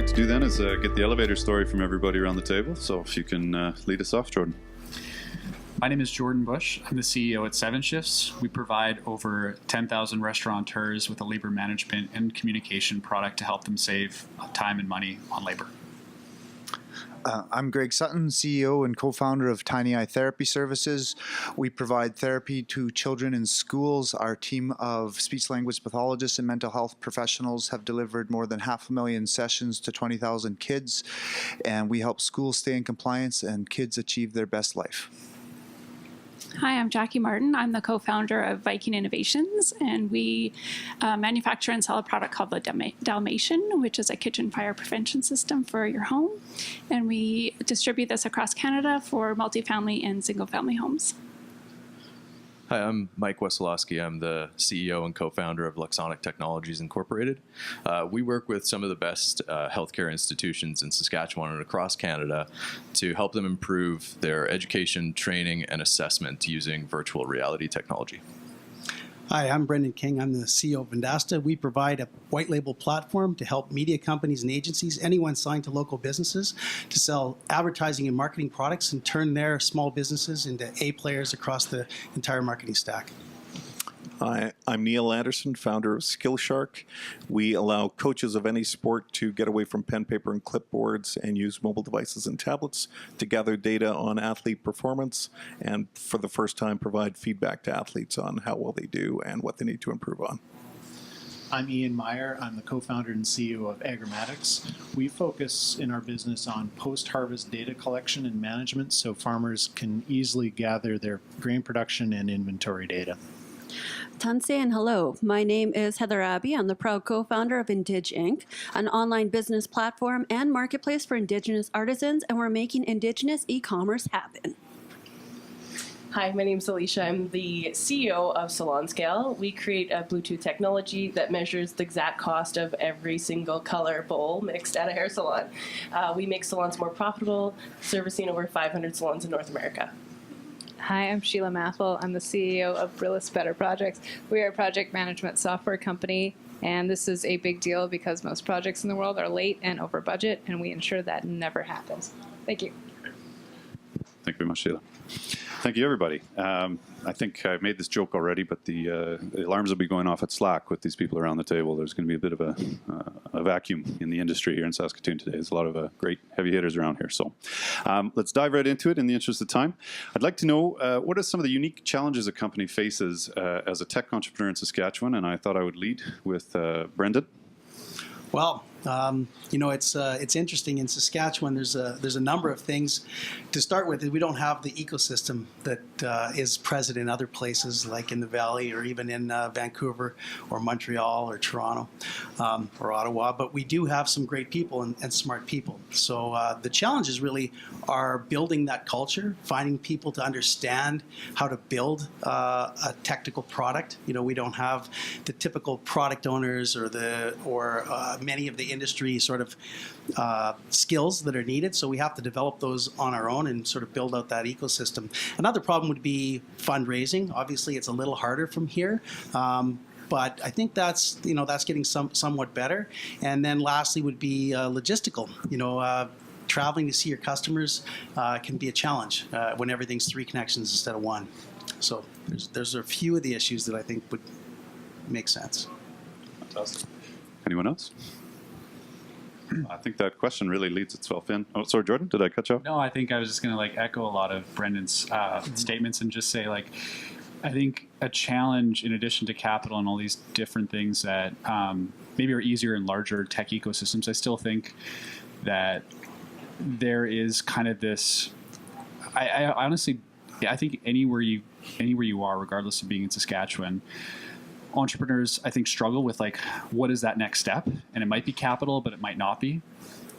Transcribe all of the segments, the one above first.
like to do then is get the elevator story from everybody around the table. So if you can lead us off, Jordan. My name is Jordan Bush. I'm the CEO at 7 Shifts. We provide over 10,000 restaurateurs with a labor management and communication product to help them save time and money on labor. I'm Greg Sutton, CEO and co-founder of Tiny Eye Therapy Services. We provide therapy to children in schools. Our team of speech-language pathologists and mental health professionals have delivered more than 500,000 sessions to 20,000 kids, and we help schools stay in compliance and kids achieve their best life. Hi, I'm Jackie Martin. I'm the co-founder of Viking Innovations, and we manufacture and sell a product called the Dalmatian, which is a kitchen fire prevention system for your home. And we distribute this across Canada for multifamily and single-family homes. Hi, I'm Mike Wesolowski. I'm the CEO and co-founder of Luxonic Technologies Incorporated. We work with some of the best healthcare institutions in Saskatchewan and across Canada to help them improve their education, training, and assessment using virtual reality technology. Hi, I'm Brendan King. I'm the CEO of Vendasta. We provide a white label platform to help media companies and agencies, anyone signed to local businesses, to sell advertising and marketing products and turn their small businesses into A players across the entire marketing stack. Hi, I'm Neil Anderson, founder of Skillshark. We allow coaches of any sport to get away from pen, paper, and clipboards and use mobile devices and tablets to gather data on athlete performance and, for the first time, provide feedback to athletes on how well they do and what they need to improve on. I'm Ian Meyer. I'm the co-founder and CEO of Agrimatics. We focus in our business on post-harvest data collection and management so farmers can easily gather their grain production and inventory data. Tanse and hello. My name is Heather Abbey. I'm the proud co-founder of Indig Inc., an online business platform and marketplace for Indigenous artisans, and we're making Indigenous e-commerce happen. Hi, my name is Alicia. I'm the CEO of Salon Scale. We create a Bluetooth technology that measures the exact cost of every single color bowl mixed at a hair salon. We make salons more profitable, servicing over 500 salons in North America. Hi, I'm Sheila Mathel. I'm the CEO of Brillis Better Projects. We are a project management software company, and this is a big deal because most projects in the world are late and over budget, and we ensure that never happens. Thank you. Thank you very much, Sheila. Thank you, everybody. I think I made this joke already, but the alarms will be going off at Slack with these people around the table. There's going to be a bit of a vacuum in the industry here in Saskatoon today. There's a lot of great heavy hitters around here. So let's dive right into it in the interest of time. I'd like to know what are some of the unique challenges a company faces as a tech entrepreneur in Saskatchewan, and I thought I would lead with Brendan. Well, it's interesting in Saskatchewan. There's a number of things. To start with, we don't have the ecosystem that is present in other places, like in the Valley or even in Vancouver or Montreal or Toronto or Ottawa. But we do have some great people and smart people. So the challenges really are building that culture, finding people to understand how to build a technical product. We don't have the typical product owners or many of the industry sort of skills that are needed, so we have to develop those on our own and sort of build out that ecosystem. Another problem would be fundraising. Obviously, it's a little harder from here, but I think that's getting somewhat better. And then lastly would be logistical. Traveling to see your customers can be a challenge when everything's 3 connections instead of 1. So there's a few of the issues that I think would make sense. Fantastic. Anyone else? I think that question really leads itself in. Oh, sorry, Jordan, did I cut you off? No, I think I was just going to echo a lot of Brendan's statements and just say I think a challenge in addition to capital and all these different things that maybe are easier in larger tech ecosystems, I still think that there is kind of this. I honestly, I think anywhere you are, regardless of being in Saskatchewan, entrepreneurs, I think, struggle with what is that next step? And it might be capital, but it might not be.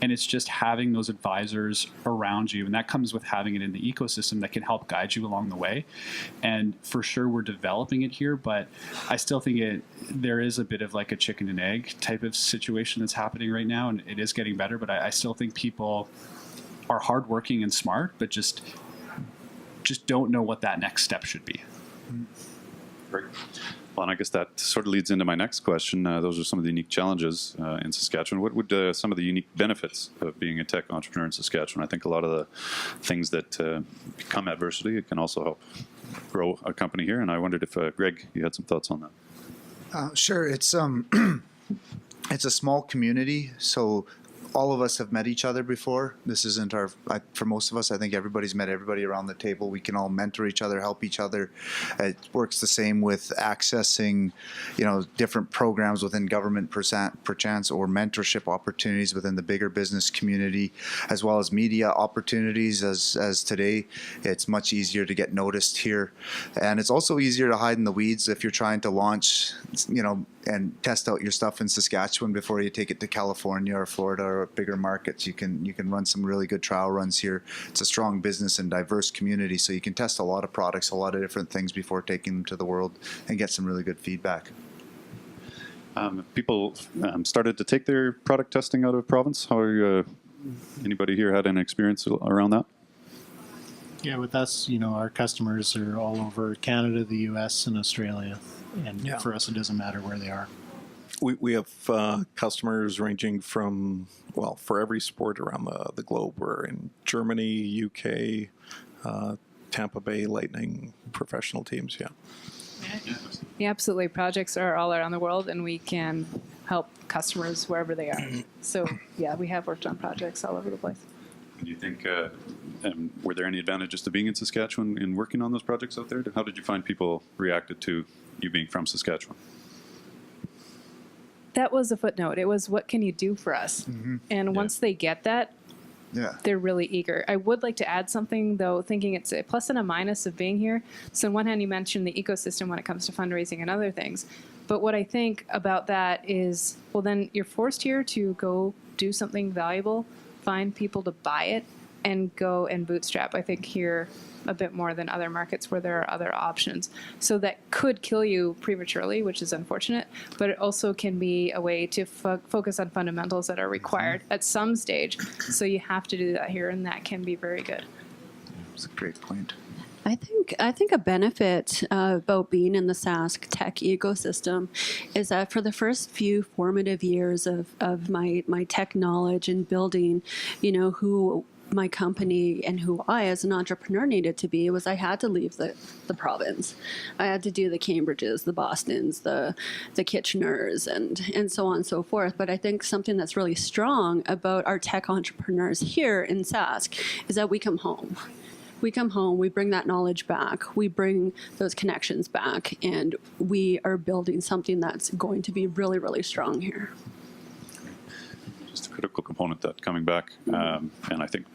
And it's just having those advisors around you. And that comes with having it in the ecosystem that can help guide you along the way. And for sure, we're developing it here, but I still think there is a bit of a chicken and egg type of situation that's happening right now. And it is getting better, but I still think people are hardworking and smart, but just don't know what that next step should be. Great. Well, and I guess that sort of leads into my next question. Those are some of the unique challenges in Saskatchewan. What would some of the unique benefits of being a tech entrepreneur in Saskatchewan? I think a lot of the things that become adversity, it can also help grow a company here. And I wondered if, Greg, you had some thoughts on that. Sure. It's it's a small community, so all of us have met each other before. This isn't for most of us, I think everybody's met everybody around the table. We can all mentor each other, help each other. It works the same with accessing, different programs within government perchance, or mentorship opportunities within the bigger business community, as well as media opportunities as today. It's much easier to get noticed here. And it's also easier to hide in the weeds if you're trying to launch, and test out your stuff in Saskatchewan before you take it to California or Florida or bigger markets. You can run some really good trial runs here. It's a strong business and diverse community, so you can test a lot of products, a lot of different things before taking them to the world and get some really good feedback. People started to take their product testing out of province. How are you, anybody here had an experience around that? Yeah, with us, our customers are all over Canada, the U.S., and Australia. And for us, it doesn't matter where they are. We have customers ranging from, for every sport around the globe. We're in Germany, UK, Tampa Bay Lightning professional teams, Yeah, absolutely. Projects are all around the world, and we can help customers wherever they are. So, yeah, we have worked on projects all over the place. Do you think, were there any advantages to being in Saskatchewan in working on those projects out there? How did you find people reacted to you being from Saskatchewan? That was a footnote. It was, what can you do for us? Mm-hmm. And once they get that, they're really eager. I would like to add something, though, thinking it's a plus and a minus of being here. So on one hand, you mentioned the ecosystem when it comes to fundraising and other things. But what I think about that is, well, then you're forced here to go do something valuable, find people to buy it, and go and bootstrap. I think here a bit more than other markets where there are other options. So that could kill you prematurely, which is unfortunate, but it also can be a way to focus on fundamentals that are required at some stage. So you have to do that here, and that can be very good. That's a great point. I think a benefit about being in the Sask tech ecosystem is that for the first few formative years of my tech knowledge and building, who my company and who I as an entrepreneur needed to be, was I had to leave the province. I had to do the Cambridges, the Bostons, the Kitcheners, and so on and so forth. But I think something that's really strong about our tech entrepreneurs here in Sask is that we come home. We come home, we bring that knowledge back, we bring those connections back, and we are building something that's going to be really, really strong here. Just a critical component, that coming back. And I think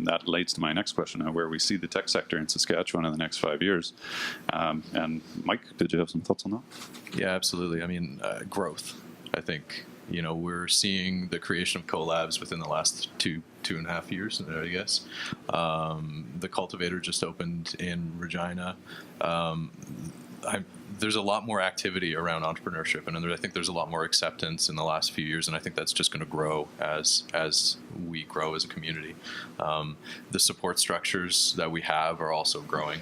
that leads to my next question, where we see the tech sector in Saskatchewan in the next 5 years. And Mike, did you have some thoughts on that? Yeah, absolutely. I mean, growth, I think. We're seeing the creation of collabs within the last two and a half years, I guess. The Cultivator just opened in Regina. There's a lot more activity around entrepreneurship, and I think there's a lot more acceptance in the last few years, and I think that's just going to grow as we grow as a community. The support structures that we have are also growing.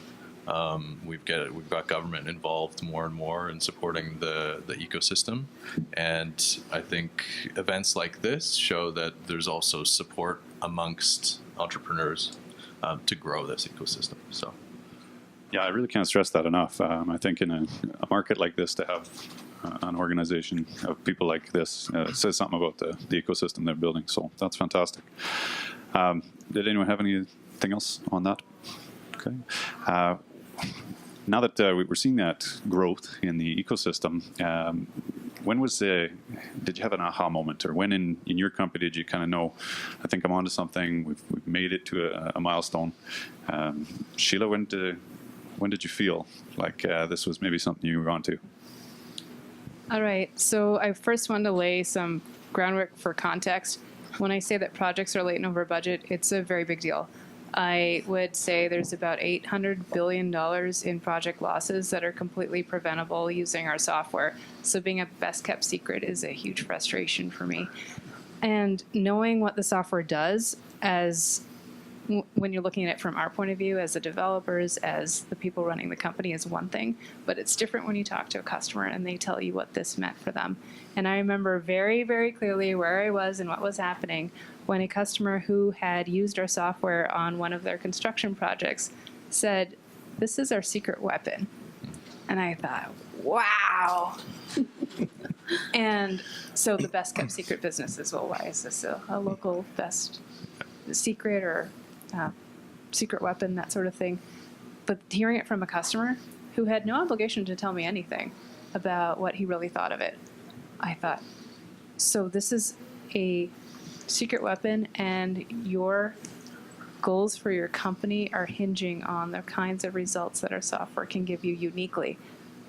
We've got government involved more and more in supporting the ecosystem, and I think events like this show that there's also support amongst entrepreneurs to grow this ecosystem. So, yeah, I really can't stress that enough. I think in a market like this, to have an organization of people like this says something about the ecosystem they're building. So that's fantastic. Did anyone have anything else on that? Okay. Now that we're seeing that growth in the ecosystem, when did you have an aha moment, or when in your company did you kind of know, I think I'm onto something, we've made it to a milestone? Sheila, when did you feel like this was maybe something you were onto? All right, so I first want to lay some groundwork for context. When I say that projects are late and over budget, it's a very big deal. I would say there's about $800 billion in project losses that are completely preventable using our software. So being a best kept secret is a huge frustration for me. And knowing what the software does, as when you're looking at it from our point of view as the developers, as the people running the company, is one thing, but it's different when you talk to a customer and they tell you what this meant for them. And I remember very, very clearly where I was and what was happening when a customer who had used our software on one of their construction projects said, "This is our secret weapon." And I thought, wow. And so the best kept secret business is, well, why is this a local best secret or secret weapon, that sort of thing. But hearing it from a customer who had no obligation to tell me anything about what he really thought of it, I thought, so this is a secret weapon and your goals for your company are hinging on the kinds of results that our software can give you uniquely.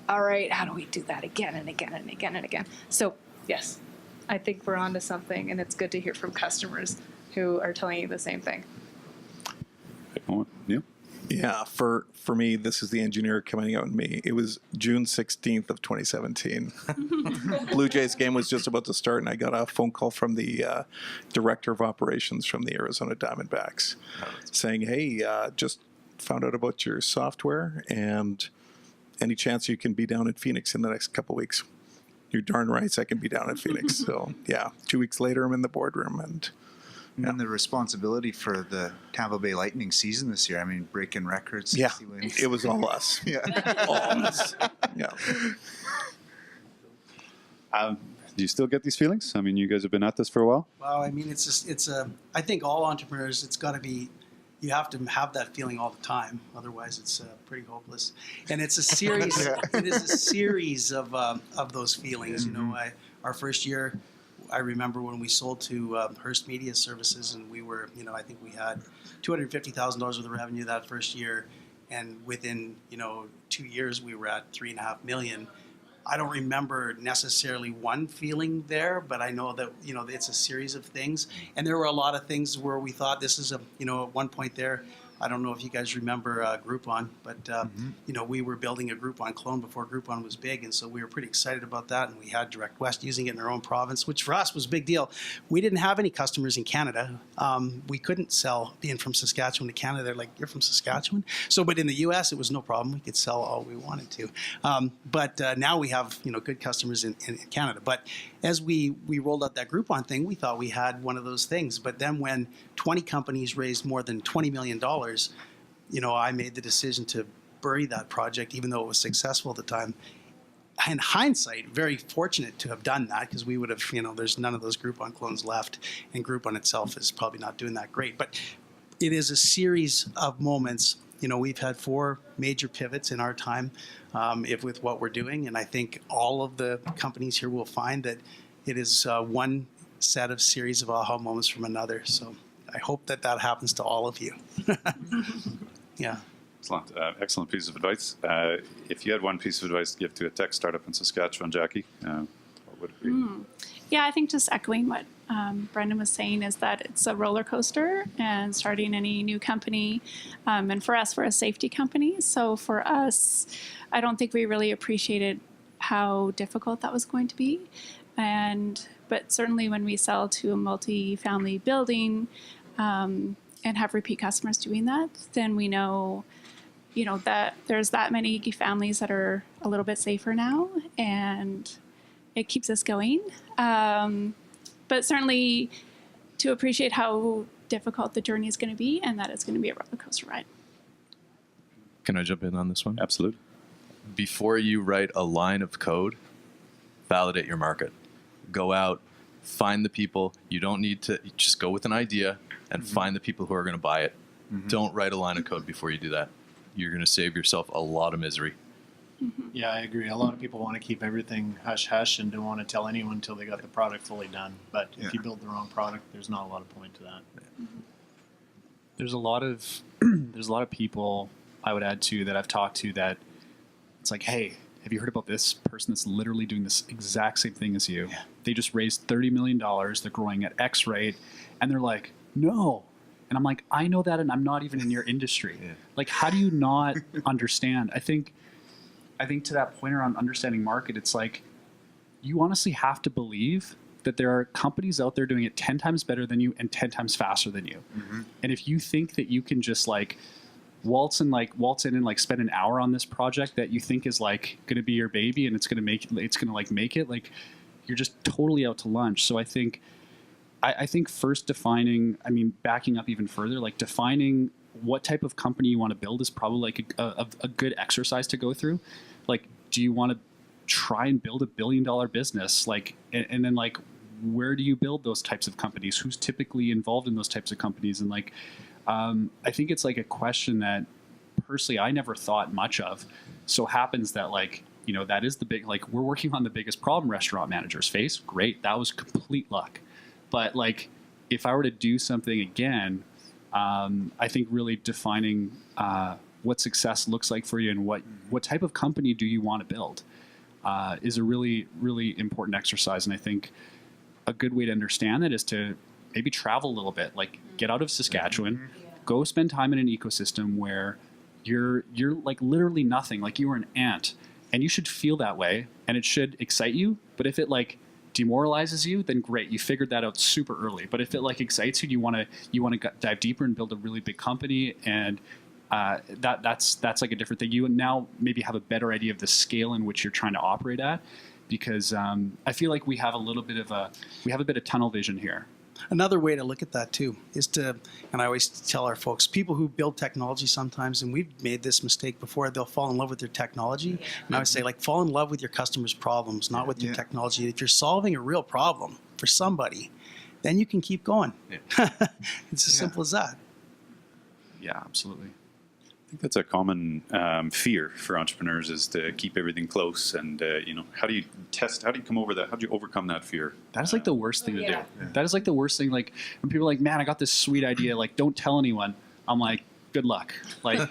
All right, how do we do that again and again and again and again? So yes, I think we're onto something, and it's good to hear from customers who are telling you the same thing. Neil? Yeah, for me, this is the engineer coming out in me. It was June 16th of 2017. Blue Jays game was just about to start, and I got a phone call from the director of operations from the Arizona Diamondbacks saying, hey, just found out about your software, and any chance you can be down in Phoenix in the next couple weeks? You're darn right I can be down in Phoenix. So, yeah, 2 weeks later, I'm in the boardroom, and And the responsibility for the Tampa Bay Lightning season this year. I mean, breaking records. yeah, 60 wins. it was all us. Yeah. All us. Yeah. Do you still get these feelings? I mean, you guys have been at this for a while. Well, I mean, I think all entrepreneurs, it's got to be, you have to have that feeling all the time. Otherwise, it's pretty hopeless. And it's a series. It is a series of those feelings. You know, our first year, I remember when we sold to Hearst Media Services, and we were, you know, I think we had $250,000 worth of revenue that first year, and within 2 years we were at $3.5 million. I don't remember necessarily one feeling there, but I know that it's a series of things, and there were a lot of things where we thought this is at one point there. I don't know if you guys remember Groupon, but we were building a Groupon clone before Groupon was big, and so we were pretty excited about that. And we had Direct West using it in their own province, which for us was a big deal. We didn't have any customers in Canada. We couldn't sell being from Saskatchewan to Canada. They're like, "You're from Saskatchewan?" But in the U.S., it was no problem. We could sell all we wanted to. But now we have good customers in Canada. But as we rolled out that Groupon thing, we thought we had one of those things. But then when 20 companies raised more than $20 million, I made the decision to bury that project, even though it was successful at the time. In hindsight, very fortunate to have done that, because we would have, there's none of those Groupon clones left, and Groupon itself is probably not doing that great. But it is a series of moments. We've had 4 major pivots in our time with what we're doing, and I think all of the companies here will find that it is one set of series of aha moments from another. So I hope that happens to all of you. Yeah. Excellent piece of advice. If you had one piece of advice to give to a tech startup in Saskatchewan, Jackie, what would it be? Yeah, I think just echoing what Brendan was saying is that it's a roller coaster, and starting any new company, and for us, we're a safety company. So for us, I don't think we really appreciated how difficult that was going to be. But certainly when we sell to a multi-family building and have repeat customers doing that, then we know, that there's that many families that are a little bit safer now, and it keeps us going. But certainly to appreciate how difficult the journey is going to be, and that it's going to be a roller coaster ride. Can I jump in on this one? Absolutely. Before you write a line of code, validate your market. Go out, find the people. You don't need to just go with an idea and find the people who are going to buy it. Don't write a line of code before you do that. You're going to save yourself a lot of misery. Yeah, I agree. A lot of people want to keep everything hush-hush and don't want to tell anyone until they got the product fully done. But if you build the wrong product, there's not a lot of point to that. There's a lot of people I would add to that I've talked to that it's like, hey, have you heard about this person that's literally doing this exact same thing as you? Yeah. They just raised $30 million. They're growing at X rate. And they're like, no. And I'm like, I know that, and I'm not even in your industry. Yeah. Like, how do you not understand? I think to that point around understanding market, it's like you honestly have to believe that there are companies out there doing it 10 times better than you and 10 times faster than you. And if you think that you can just like waltz in and like spend an hour on this project that you think is like going to be your baby and it's going to make it, like you're just totally out to lunch. So I think first backing up even further, like defining what type of company you want to build is probably like a good exercise to go through. Like, do you want to try and build $1 billion business? Like, and then like, where do you build those types of companies? Who's typically involved in those types of companies? And like, I think it's like a question that personally I never thought much of. So happens that like, you know, that is the big, like we're working on the biggest problem restaurant managers face. Great. That was complete luck. But like, if I were to do something again, I think really defining what success looks like for you and what type of company do you want to build is a really, really important exercise. And I think a good way to understand that is to maybe travel a little bit, like get out of Saskatchewan, go spend time in an ecosystem where you're like literally nothing, like you were an ant, and you should feel that way and it should excite you. But if it like demoralizes you, then great, you figured that out super early. But if it like excites you, you want to dive deeper and build a really big company, and that's like a different thing. You now maybe have a better idea of the scale in which you're trying to operate at, because I feel like we have a bit of tunnel vision here. Another way to look at that too is to, and I always tell our folks, people who build technology sometimes, and we've made this mistake before, they'll fall in love with their technology. And I would say, like, fall in love with your customers' problems, not with your technology. If you're solving a real problem for somebody, then you can keep going. It's as simple as that. Yeah, absolutely. I think that's a common fear for entrepreneurs, is to keep everything close. And how do you come over that? How do you overcome that fear? That is like the worst thing to do. That is like the worst thing. Like when people are like, "Man, I got this sweet idea. Like, don't tell anyone." I'm like, "Good luck." Like,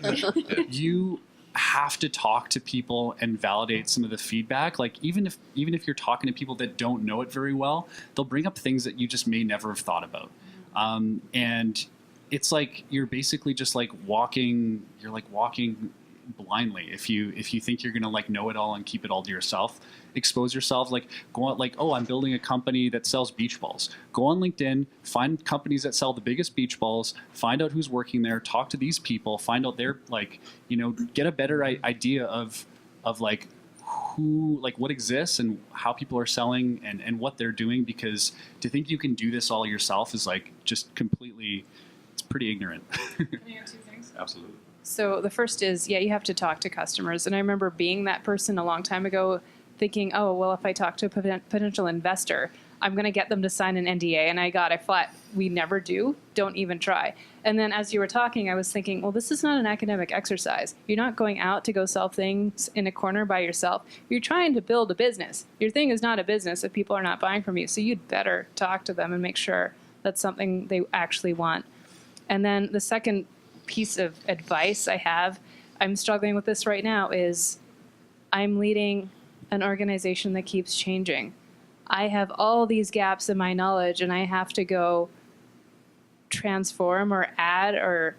you have to talk to people and validate some of the feedback. Like even if you're talking to people that don't know it very well, they'll bring up things that you just may never have thought about. And it's like you're basically just like walking blindly. If you think you're gonna like know it all and keep it all to yourself, expose yourself. Like go on, like, oh, I'm building a company that sells beach balls. Go on LinkedIn, find companies that sell the biggest beach balls, find out who's working there, talk to these people, find out their get a better idea of like who, like what exists and how people are selling and what they're doing. Because to think you can do this all yourself is like just completely, it's pretty ignorant. Can I have two things? Absolutely. So the first is, you have to talk to customers. And I remember being that person a long time ago thinking, oh, well, if I talk to a potential investor, I'm going to get them to sign an NDA. And I thought, we never do. Don't even try. And then as you were talking, I was thinking, well, this is not an academic exercise. You're not going out to go sell things in a corner by yourself. You're trying to build a business. Your thing is not a business if people are not buying from you. So you'd better talk to them and make sure that's something they actually want. And then the second piece of advice I'm struggling with this right now, is I'm leading an organization that keeps changing. I have all these gaps in my knowledge, and I have to go transform or add or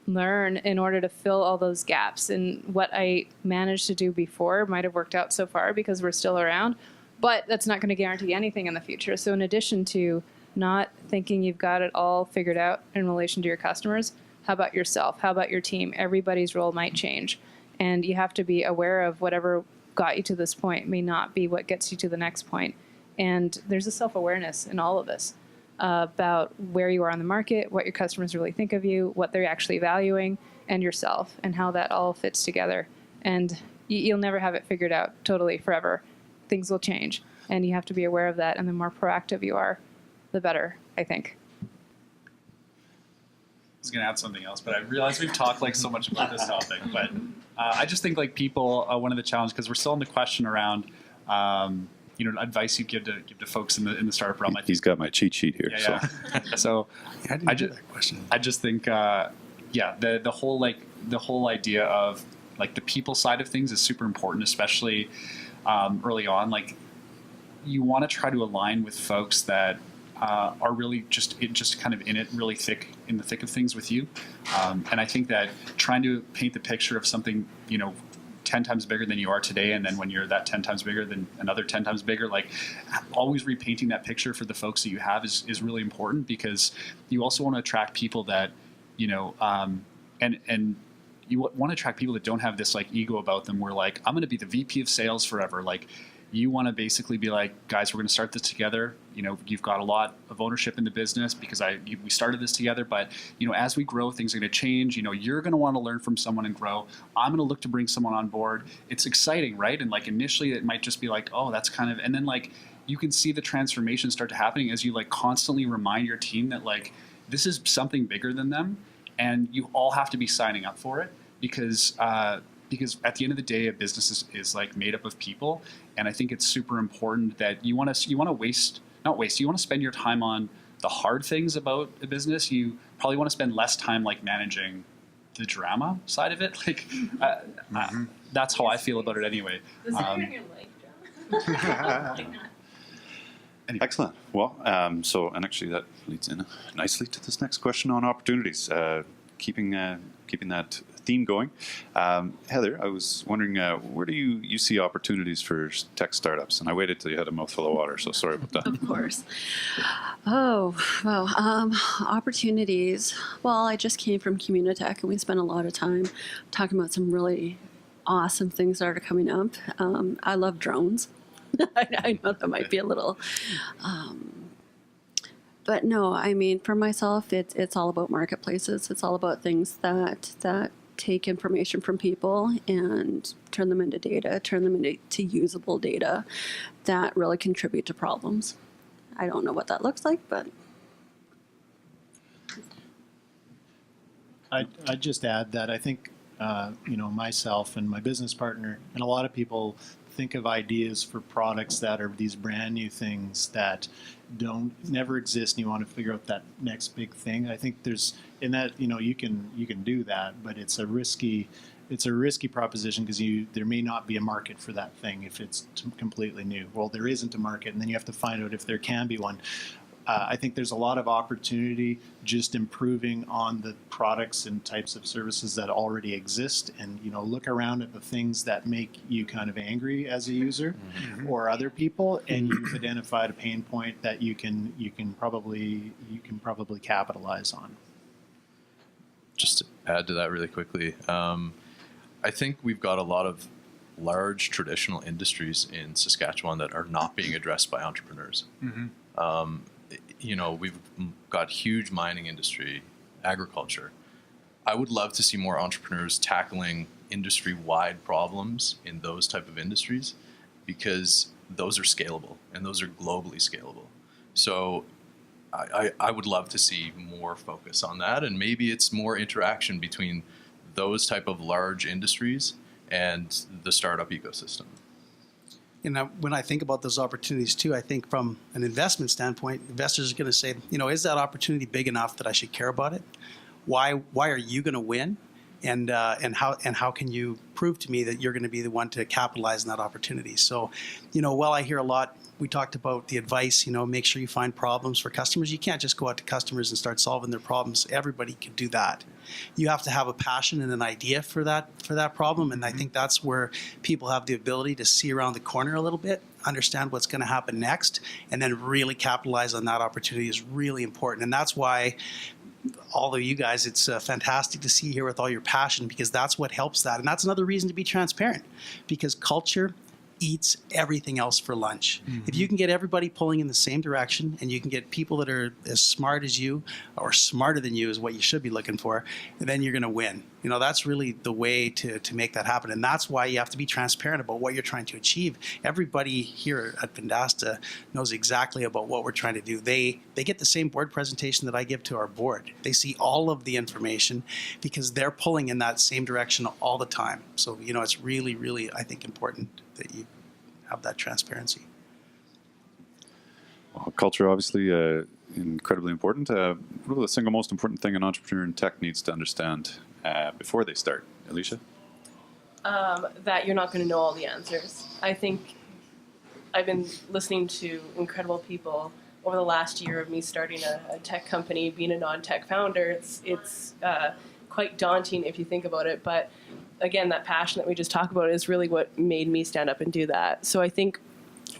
learn in order to fill all those gaps. And what I managed to do before might have worked out so far because we're still around, but that's not going to guarantee anything in the future. So in addition to not thinking you've got it all figured out in relation to your customers, how about yourself? How about your team? Everybody's role might change. And you have to be aware of whatever got you to this point may not be what gets you to the next point. And there's a self-awareness in all of this about where you are on the market, what your customers really think of you, what they're actually valuing, and yourself, and how that all fits together. And you'll never have it figured out totally forever. Things will change. And you have to be aware of that. And the more proactive you are, the better, I think. I was going to add something else, but I realize we've talked like so much about this topic. But I just think like people, one of the challenges, because we're still in the question around, advice you give to folks in the startup realm. He's got my cheat sheet here. Yeah. So I just think, the whole idea of like the people side of things is super important, especially early on. Like you want to try to align with folks that are really just kind of in the thick of things with you. And I think that trying to paint the picture of something, 10 times bigger than you are today, and then when you're that 10 times bigger, then another 10 times bigger. Like, always repainting that picture for the folks that you have is really important, because you also want to attract people that, you know, and you want to attract people that don't have this like ego about them where like, I'm going to be the VP of sales forever. Like, you want to basically be like, guys, we're going to start this together. You know, you've got a lot of ownership in the business because we started this together. But, you know, as we grow, things are going to change. You know, you're going to want to learn from someone and grow. I'm going to look to bring someone on board. It's exciting, right? And like initially it might just be like, oh, that's kind of, and then like you can see the transformation start to happening as you like constantly remind your team that like this is something bigger than them, and you all have to be signing up for it because at the end of the day, a business is like made up of people. And I think it's super important that you want to spend your time on the hard things about a business. You probably want to spend less time like managing the drama side of it. Like, that's how I feel about it anyway. Excellent. Well, and actually that leads in nicely to this next question on opportunities. Keeping that theme going. Heather, I was wondering, where do you see opportunities for tech startups? And I waited till you had a mouthful of water, so sorry about that. Of course. Oh, well, opportunities. Well, I just came from Communitech, and we spent a lot of time talking about some really awesome things that are coming up. I love drones. I know that might be a little... but no, I mean, for myself, it's all about marketplaces. It's all about things that take information from people and turn them into data, turn them into usable data that really contribute to problems. I don't know what that looks like, but... I'd just add that I think, myself and my business partner and a lot of people think of ideas for products that are these brand new things that never exist, and you want to figure out that next big thing. I think there's in that, you can do that, but it's a risky proposition because there may not be a market for that thing if it's completely new. Well, there isn't a market, and then you have to find out if there can be one. I think there's a lot of opportunity just improving on the products and types of services that already exist, and look around at the things that make you kind of angry as a user or other people, and you've identified a pain point that you can probably capitalize on. Just to add to that really quickly, I think we've got a lot of large traditional industries in Saskatchewan that are not being addressed by entrepreneurs. We've got huge mining industry, agriculture. I would love to see more entrepreneurs tackling industry-wide problems in those type of industries, because those are scalable and those are globally scalable. So I would love to see more focus on that, and maybe it's more interaction between those type of large industries and the startup ecosystem. And when I think about those opportunities too, I think from an investment standpoint, investors are going to say, is that opportunity big enough that I should care about it? Why are you going to win? And how can you prove to me that you're going to be the one to capitalize on that opportunity? So, while I hear a lot, we talked about the advice, make sure you find problems for customers. You can't just go out to customers and start solving their problems. Everybody can do that. You have to have a passion and an idea for that problem. And I think that's where people have the ability to see around the corner a little bit, understand what's going to happen next, and then really capitalize on that opportunity is really important. And that's why all of you guys, it's fantastic to see here with all your passion, because that's what helps that. And that's another reason to be transparent, because culture eats everything else for lunch. If you can get everybody pulling in the same direction, and you can get people that are as smart as you or smarter than you is what you should be looking for, then you're going to win. That's really the way to make that happen. And that's why you have to be transparent about what you're trying to achieve. Everybody here at Vendasta knows exactly about what we're trying to do. They get the same board presentation that I give to our board. They see all of the information because they're pulling in that same direction all the time. So, it's really, really, I think, important that you have that transparency. Well, culture, obviously, incredibly important. What is the single most important thing an entrepreneur in tech needs to understand before they start? Alicia? That you're not going to know all the answers. I think I've been listening to incredible people over the last year of me starting a tech company, being a non-tech founder. It's quite daunting if you think about it, but again, that passion that we just talked about is really what made me stand up and do that. So I think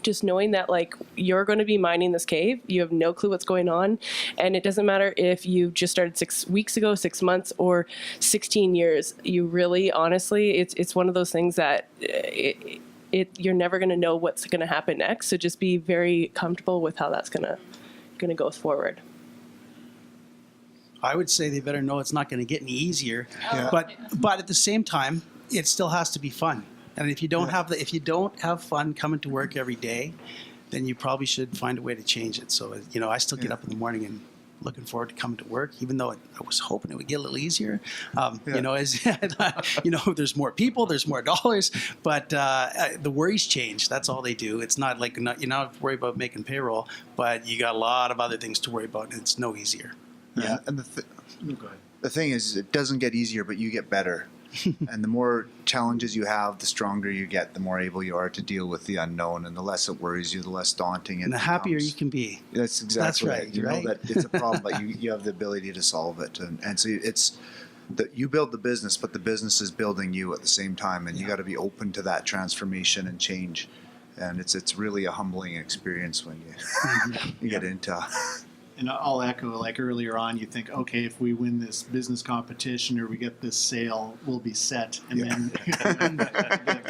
just knowing that, like, you're going to be mining this cave, you have no clue what's going on, and it doesn't matter if you just started 6 weeks ago, 6 months, or 16 years. You really, honestly, it's one of those things that you're never going to know what's going to happen next. So just be very comfortable with how that's going to go forward. I would say they better know it's not going to get any easier, but at the same time, it still has to be fun. And if you don't have fun coming to work every day, then you probably should find a way to change it. So I still get up in the morning and looking forward to coming to work, even though I was hoping it would get a little easier. There's more people, there's more dollars, but the worries change. That's all they do. It's not like you're not worried about making payroll, but you got a lot of other things to worry about, and it's no easier. Yeah, and the thing is, it doesn't get easier, but you get better. And the more challenges you have, the stronger you get, the more able you are to deal with the unknown, and the less it worries you, the less daunting it And the becomes. happier you can be. That's exactly That's right. right, You right? know that it's a problem, but you have the ability to solve it. And so it's that you build the business, but the business is building you at the same time, and you got to be open to that transformation and change. And it's really a humbling experience when you get into. And I'll echo, like earlier on, you think, okay, if we win this business competition or we get this sale, we'll be set. And then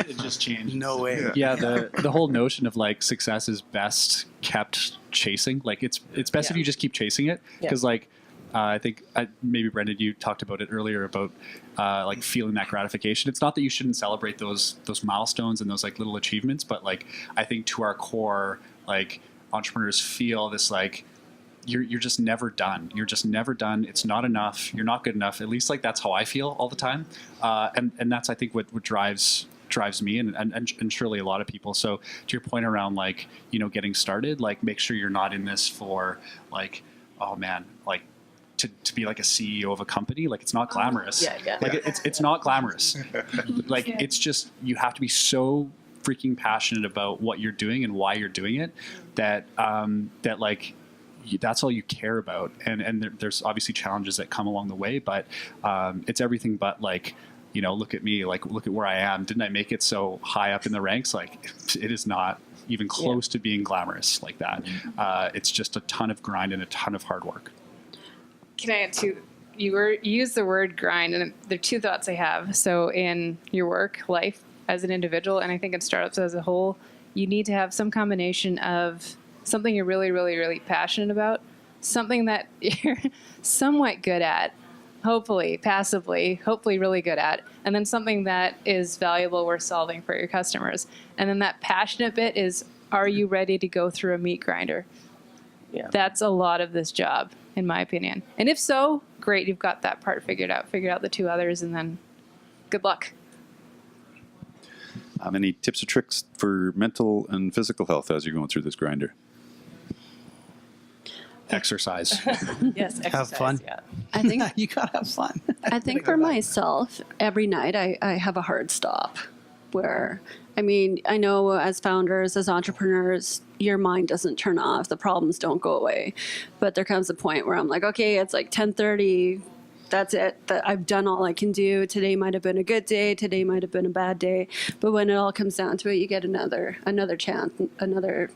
it just changed. No way. Yeah, the whole notion of like success is best kept chasing. Like it's best if you just keep chasing it, because I think maybe Brendan, you talked about it earlier about like feeling that gratification. It's not that you shouldn't celebrate those milestones and those like little achievements, but like I think to our core, like entrepreneurs feel this like you're just never done. You're just never done. It's not enough. You're not good enough. At least like that's how I feel all the time, and that's I think what drives me and surely a lot of people. So to your point around like getting started, like make sure you're not in this for like, oh man, like to be like a CEO of a company, like it's not glamorous. Like it's not glamorous. Like it's just you have to be so freaking passionate about what you're doing and why you're doing it that that like that's all you care about. And there's obviously challenges that come along the way, but it's everything but like, look at me, like, look at where I am. Didn't I make it so high up in the ranks? Like it is not even close to being glamorous like that. It's just a ton of grind and a ton of hard work. Can I add to, you use the word grind, and there are two thoughts I have. So in your work life as an individual, and I think in startups as a whole, you need to have some combination of something you're really, really, really passionate about, something that you're somewhat good at, hopefully really good at, and then something that is valuable, worth solving for your customers. And then that passionate bit is, are you ready to go through a meat grinder? Yeah. That's a lot of this job, in my opinion. And if so, great, you've got that part figured out the two others, and then good luck. Any tips or tricks for mental and physical health as you're going through this grinder? Exercise. Yes, exercise. Have fun. Yeah. I think You gotta have fun. I think for myself, every night I have a hard stop where, I mean, I know as founders, as entrepreneurs, your mind doesn't turn off. The problems don't go away. But there comes a point where I'm like, okay, it's like 10:30. That's it. I've done all I can do. Today might have been a good day. Today might have been a bad day. But when it all comes down to it, you get another chance, another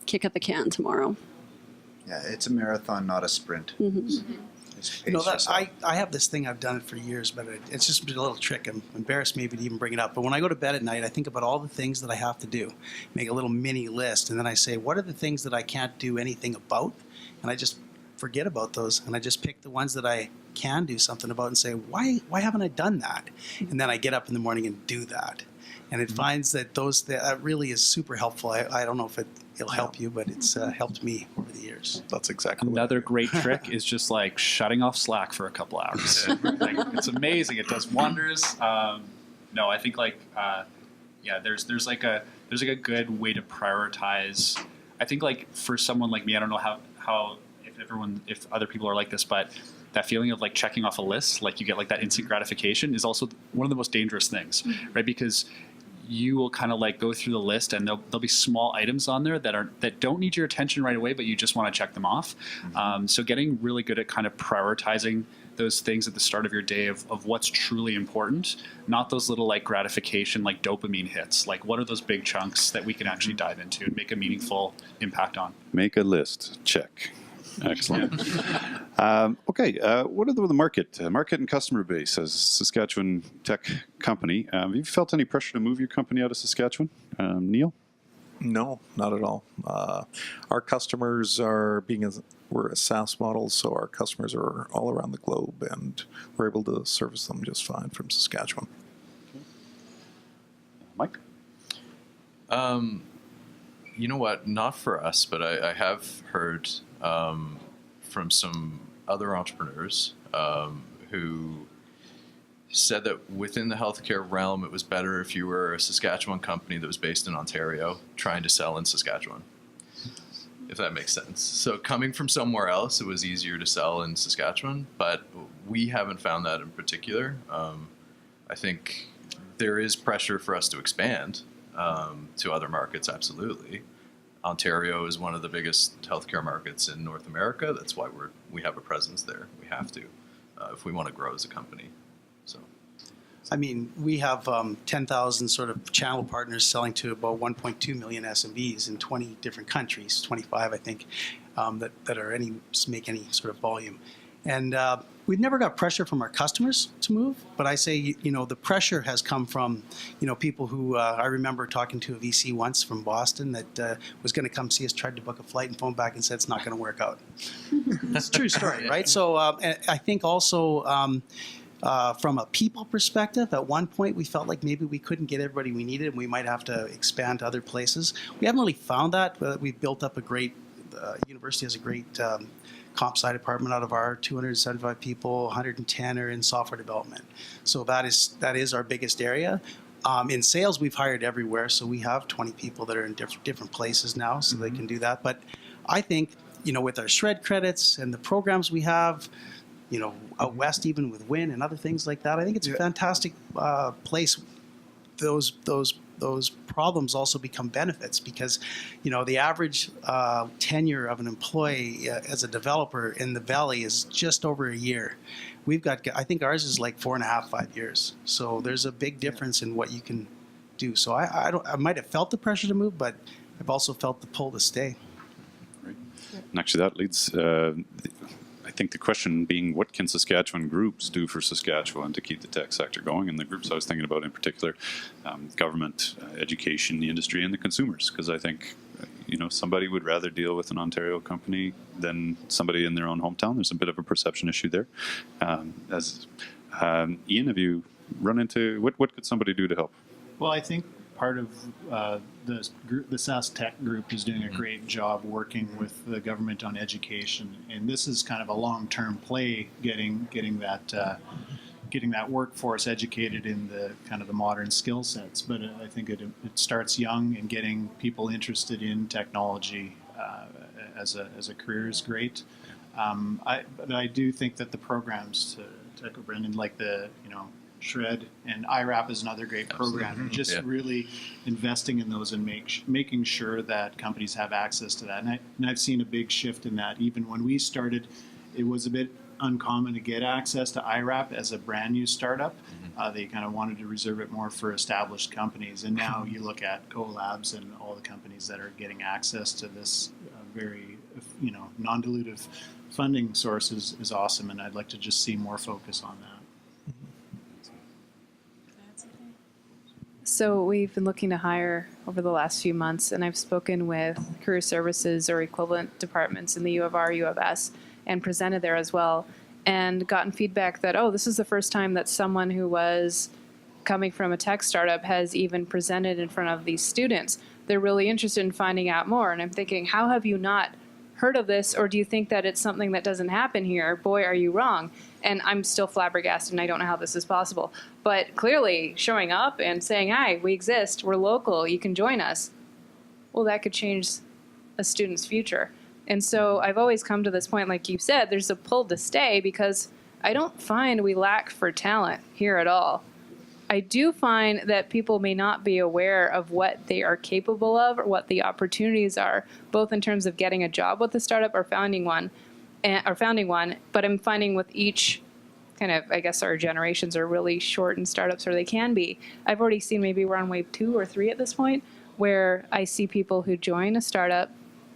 kick at the can tomorrow. Yeah, it's a marathon, not a sprint. Mm-hmm. Just You know, pace that yourself. I have this thing, I've done it for years, but it's just a little trick. I'm embarrassed maybe to even bring it up. But when I go to bed at night, I think about all the things that I have to do, make a little mini list, and then I say, what are the things that I can't do anything about? And I just forget about those, and I just pick the ones that I can do something about and say, why haven't I done that? And then I get up in the morning and do that. And it finds that that really is super helpful. I don't know if it'll help you, but it's helped me over the years. That's exactly Another great trick is just like shutting off Slack for a couple hours. Like, it's amazing. It does wonders. No, I think like there's like a good way to prioritize. I think like for someone like me, I don't know how if other people are like this, but that feeling of like checking off a list, like you get like that instant gratification, is also one of the most dangerous things, right? Because you will kind of like go through the list, and there'll be small items on there that don't need your attention right away, but you just want to check them off. So getting really good at kind of prioritizing those things at the start of your day of what's truly important, not those little like gratification, like dopamine hits. Like what are those big chunks that we can actually dive into and make a meaningful impact on? Make a list. Check. Excellent. Okay, what are the market and customer base as a Saskatchewan tech company? Have you felt any pressure to move your company out of Saskatchewan? Neil? No, not at all. Our customers are we're a SaaS model, so our customers are all around the globe, and we're able to service them just fine from Saskatchewan. Mike? You know what? Not for us, but I have heard from some other entrepreneurs who said that within the healthcare realm, it was better if you were a Saskatchewan company that was based in Ontario trying to sell in Saskatchewan, if that makes sense. So coming from somewhere else, it was easier to sell in Saskatchewan, but we haven't found that in particular. I think there is pressure for us to expand to other markets, absolutely. Ontario is one of the biggest healthcare markets in North America. That's why we have a presence there. We have to if we want to grow as a company. So, I mean, we have 10,000 sort of channel partners selling to about 1.2 million SMBs in 20 different countries, 25, I think, that are make any sort of volume. And we've never got pressure from our customers to move, but I say, the pressure has come from, people who, I remember talking to a VC once from Boston that was going to come see us, tried to book a flight and phoned back and said it's not going to work out. It's a true story, right? So I think also from a people perspective, at one point we felt like maybe we couldn't get everybody we needed and we might have to expand to other places. We haven't really found that. We've built up university has a great comp sci department. Out of our 275 people, 110 are in software development. So that is our biggest area. In sales, we've hired everywhere, so we have 20 people that are in different places now, so they can do that. But I think, with our shred credits and the programs we have, out west, even with WIN and other things like that, I think it's a fantastic place. Those problems also become benefits because, the average tenure of an employee as a developer in the Valley is just over a year. I think ours is like 4.5, 5 years. So there's a big difference in what you can do. So I might have felt the pressure to move, but I've also felt the pull to stay. Right. And actually that leads, I think the question being, what can Saskatchewan groups do for Saskatchewan to keep the tech sector going? And the groups I was thinking about in particular, government, education, the industry, and the consumers. Because I think, somebody would rather deal with an Ontario company than somebody in their own hometown. There's a bit of a perception issue there. Ian, have you run into, what could somebody do to help? Well, I think part of the SAS Tech group is doing a great job working with the government on education, and this is kind of a long-term play, getting that workforce educated in the kind of the modern skill sets. But I think it starts young, and getting people interested in technology as a career is great. But I do think that the programs to echo Brendan, like the Shred and IRAP is another great program. Just really investing in those and making sure that companies have access to that. And I've seen a big shift in that. Even when we started, it was a bit uncommon to get access to IRAP as a brand new startup. They kind of wanted to reserve it more for established companies. And now you look at CoLabs and all the companies that are getting access to this very non-dilutive funding source is awesome. And I'd like to just see more focus on that. So we've been looking to hire over the last few months, and I've spoken with career services or equivalent departments in the U of R, U of S, and presented there as well, and gotten feedback that, this is the first time that someone who was coming from a tech startup has even presented in front of these students. They're really interested in finding out more, and I'm thinking, how have you not heard of this, or do you think that it's something that doesn't happen here? Boy, are you wrong. And I'm still flabbergasted, and I don't know how this is possible. But clearly, showing up and saying, hi, we exist, we're local, you can join us, well, that could change a student's future. And so I've always come to this point, like you said, there's a pull to stay because I don't find we lack for talent here at all. I do find that people may not be aware of what they are capable of or what the opportunities are, both in terms of getting a job with a startup or founding one. But I'm finding with each kind of, I guess our generations are really short in startups, or they can be. I've already seen, maybe we're on wave 2 or 3 at this point, where I see people who join a startup,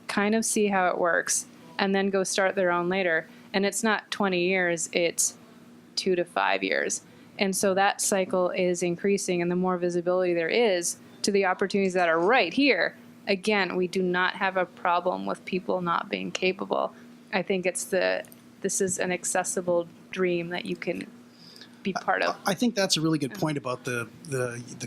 kind of see how it works, and then go start their own later. And it's not 20 years, it's 2 to 5 years. And so that cycle is increasing, and the more visibility there is to the opportunities that are right here, again, we do not have a problem with people not being capable. I think this is an accessible dream that you can be part of. I think that's a really good point about the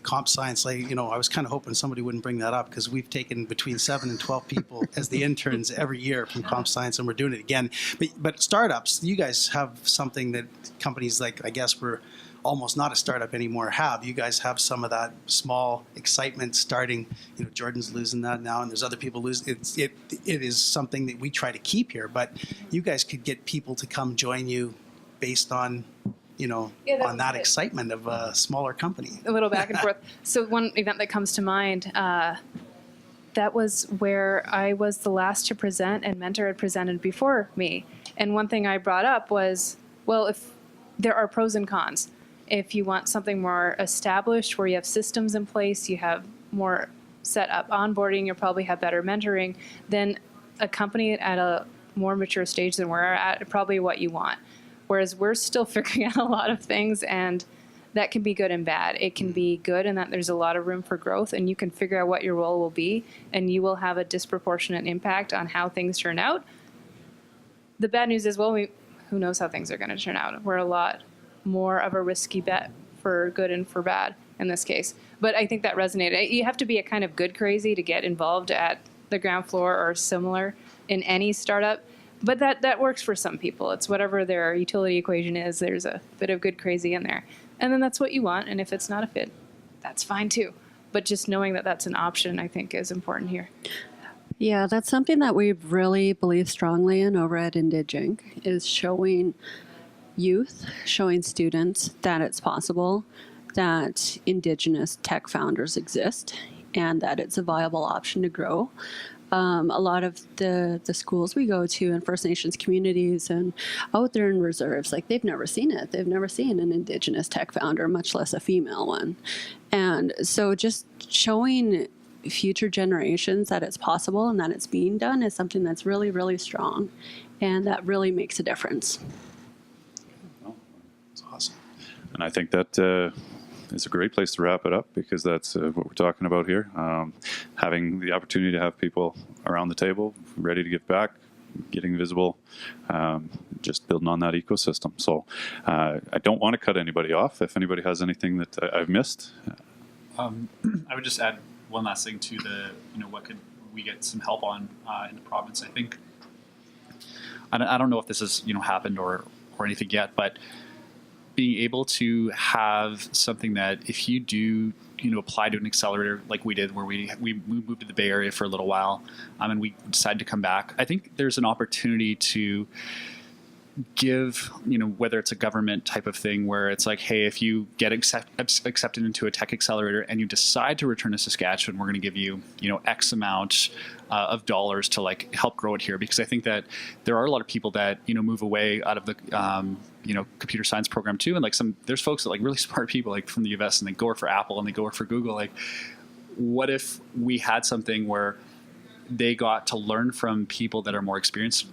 comp science. I was kind of hoping somebody wouldn't bring that up, because we've taken between 7 and 12 people as the interns every year from comp science, and we're doing it again. But startups, you guys have something that companies like, I guess we're almost not a startup anymore, have. You guys have some of that small excitement starting. Jordan's losing that now, and there's other people losing. It is something that we try to keep here, but you guys could get people to come join you based on on that excitement of a smaller company. A little back and forth. So one event that comes to mind, that was where I was the last to present, and Mentor had presented before me. And one thing I brought up was, well, if there are pros and cons. If you want something more established, where you have systems in place, you have more set up onboarding, you'll probably have better mentoring, then a company at a more mature stage than we're at, probably what you want. Whereas we're still figuring out a lot of things, and that can be good and bad. It can be good in that there's a lot of room for growth, and you can figure out what your role will be, and you will have a disproportionate impact on how things turn out. The bad news is, well, who knows how things are going to turn out. We're a lot more of a risky bet for good and for bad in this case. But I think that resonated. You have to be a kind of good crazy to get involved at the ground floor or similar in any startup. But that works for some people. It's whatever their utility equation is. There's a bit of good crazy in there. And then that's what you want. And if it's not a fit, that's fine too. But just knowing that that's an option, I think, is important here. Yeah, that's something that we really believe strongly in over at IndigInc, is showing youth, showing students that it's possible, that Indigenous tech founders exist, and that it's a viable option to grow. A lot of the schools we go to in First Nations communities and out there in reserves, like, they've never seen it. They've never seen an Indigenous tech founder, much less a female one. And so just showing future generations that it's possible and that it's being done is something that's really, really strong, and that really makes a difference. It's awesome. And I think that is a great place to wrap it up, because that's what we're talking about here. Having the opportunity to have people around the table ready to give back, getting visible, just building on that ecosystem. So I don't want to cut anybody off. If anybody has anything that I've missed. I would just add one last thing to the, what could we get some help on in the province. I think, I don't know if this has, happened or anything yet, but being able to have something that if you do, apply to an accelerator like we did, where we moved to the Bay Area for a little while, and we decided to come back, I think there's an opportunity to give, whether it's a government type of thing where it's like, hey, if you get accepted into a tech accelerator and you decide to return to Saskatchewan, we're going to give you, X amount of dollars to like help grow it here. Because I think that there are a lot of people that, move away out of the, computer science program too. And like there's folks that like really smart people like from the US, and they go work for Apple and they go work for Google. Like, what if we had something where they got to learn from people that are more experienced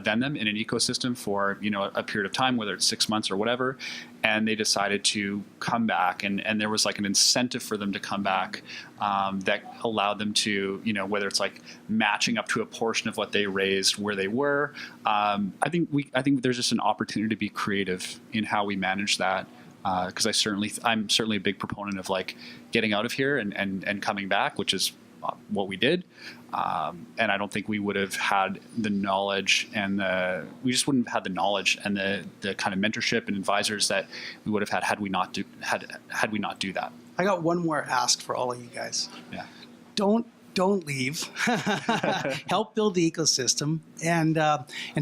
than them in an ecosystem for a period of time, whether it's 6 months or whatever, and they decided to come back, and there was like an incentive for them to come back that allowed them to, whether it's like matching up to a portion of what they raised where they were. I think there's just an opportunity to be creative in how we manage that. Because I'm certainly a big proponent of like getting out of here and coming back, which is what we did. And I don't think we would have had the knowledge we just wouldn't have had the knowledge and the kind of mentorship and advisors that we would have had we not do that. I got one more ask for all of you guys. Yeah. Don't leave. Help build the ecosystem, and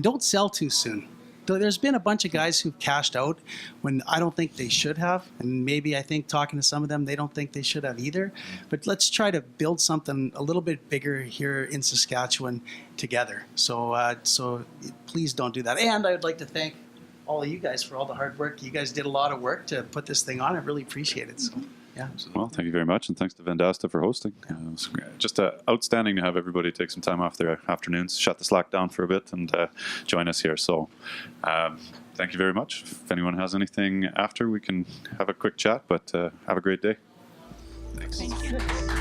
don't sell too soon. There's been a bunch of guys who've cashed out when I don't think they should have, and maybe I think talking to some of them, they don't think they should have either. But let's try to build something a little bit bigger here in Saskatchewan together. So please don't do that. And I would like to thank all of you guys for all the hard work. You guys did a lot of work to put this thing on. I really appreciate it. So, yeah. Well, thank you very much, and thanks to Vendasta for hosting. It's just outstanding to have everybody take some time off their afternoons, shut the Slack down for a bit, and join us here. So thank you very much. If anyone has anything after, we can have a quick chat, but have a great day. Thank you.